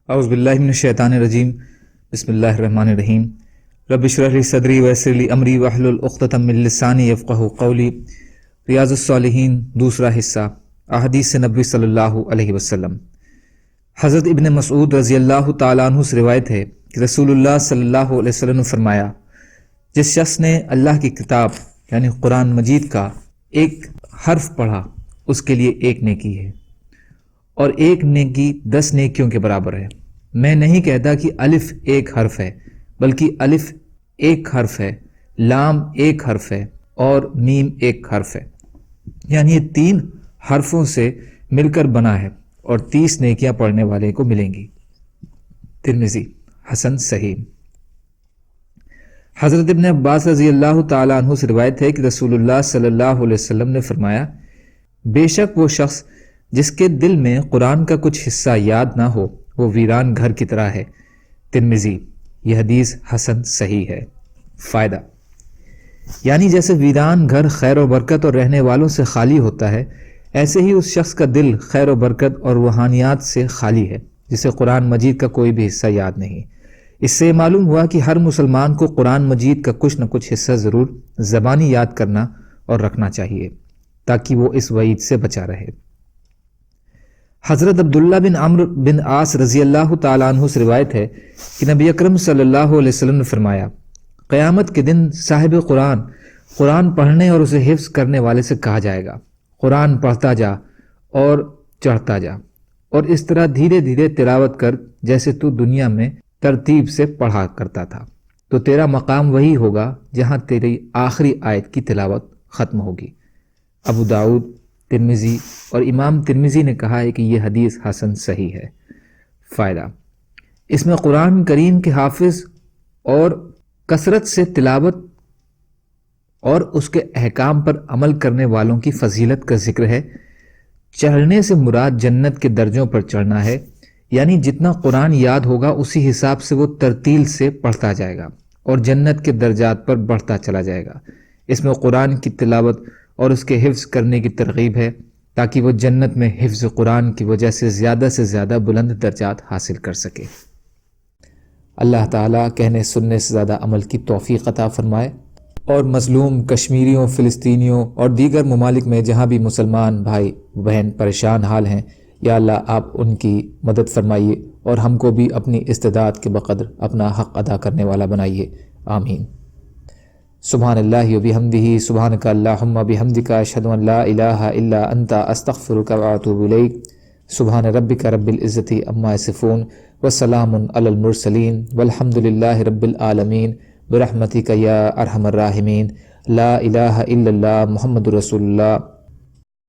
اعوذ باللہ من الشیطان الرجیم بسم اللہ الرحمن الرحیم رب اشرح لی صدری ویسر لی امری واحلل عقدۃ من لسانی یفقہوا قولی۔ ریاض الصالحین دوسرا حصہ، احادیث نبوی صلی اللہ علیہ وسلم۔ حضرت ابن مسعود رضی اللہ تعالیٰ عنہ سے روایت ہے کہ رسول اللہ صلی اللہ علیہ وسلم نے فرمایا، جس شخص نے اللہ کی کتاب یعنی قرآن مجید کا ایک حرف پڑھا اس کے لیے ایک نیکی ہے، اور ایک نیکی 10 نیکیوں کے برابر ہے۔ میں نہیں کہتا کہ الف ایک حرف ہے، بلکہ الف ایک حرف ہے، لام ایک حرف ہے اور میم ایک حرف ہے، یعنی یہ 3 حرفوں سے مل کر بنا ہے اور 30 نیکیاں پڑھنے والے کو ملیں گی۔ ترمذی حسن صحیح۔ حضرت ابن عباس رضی اللہ تعالیٰ عنہ سے روایت ہے کہ رسول اللہ صلی اللہ علیہ وسلم نے فرمایا، بے شک وہ شخص جس کے دل میں قرآن کا کچھ حصہ یاد نہ ہو وہ ویران گھر کی طرح ہے۔ ترمذی، یہ حدیث حسن صحیح ہے۔ فائدہ، یعنی جیسے ویران گھر خیر و برکت اور رہنے والوں سے خالی ہوتا ہے، ایسے ہی اس شخص کا دل خیر و برکت اور روحانیات سے خالی ہے جسے قرآن مجید کا کوئی بھی حصہ یاد نہیں۔ اس سے معلوم ہوا کہ ہر مسلمان کو قرآن مجید کا کچھ نہ کچھ حصہ ضرور زبانی یاد کرنا اور رکھنا چاہیے تاکہ وہ اس وعید سے بچا رہے۔ حضرت عبداللہ بن عمرو بن عاص رضی اللہ تعالیٰ عنہ سے روایت ہے کہ نبی اکرم صلی اللہ علیہ وسلم نے فرمایا، قیامت کے دن صاحب قرآن پڑھنے اور اسے حفظ کرنے والے سے کہا جائے گا، قرآن پڑھتا جا اور چڑھتا جا، اور اس طرح دھیرے دھیرے تلاوت کر جیسے تو دنیا میں ترتیب سے پڑھا کرتا تھا، تو تیرا مقام وہی ہوگا جہاں تیری آخری آیت کی تلاوت ختم ہوگی۔ ابو داؤد، ترمذی اور امام ترمذی نے کہا ہے کہ یہ حدیث حسن صحیح ہے۔ فائدہ، اس میں قرآن کریم کے حافظ اور کثرت سے تلاوت اور اس کے احکام پر عمل کرنے والوں کی فضیلت کا ذکر ہے۔ چڑھنے سے مراد جنت کے درجوں پر چڑھنا ہے، یعنی جتنا قرآن یاد ہوگا اسی حساب سے وہ ترتیل سے پڑھتا جائے گا اور جنت کے درجات پر بڑھتا چلا جائے گا۔ اس میں قرآن کی تلاوت اور اس کے حفظ کرنے کی ترغیب ہے تاکہ وہ جنت میں حفظ قرآن کی وجہ سے زیادہ بلند درجات حاصل کر سکے۔ اللہ تعالیٰ کہنے سننے سے زیادہ عمل کی توفیق عطا فرمائے، اور مظلوم کشمیریوں، فلسطینیوں اور دیگر ممالک میں جہاں بھی مسلمان بھائی بہن پریشان حال ہیں، یا اللہ آپ ان کی مدد فرمائیے اور ہم کو بھی اپنی استعداد کے بقدر اپنا حق ادا کرنے والا بنائیے، آمین۔ سبحان اللہ و بحمدہ، سبحانک اللہم و بحمدک، اشہد ان لا الہ الا انت، استغفرک و اتوب الیک۔ سبحان ربک رب العزۃ عما یصفون وسلام علی المرسلین والحمد للہ رب العالمین برحمتک یا ارحم الراحمین۔ لا الہ الا اللہ محمد رسول اللہ۔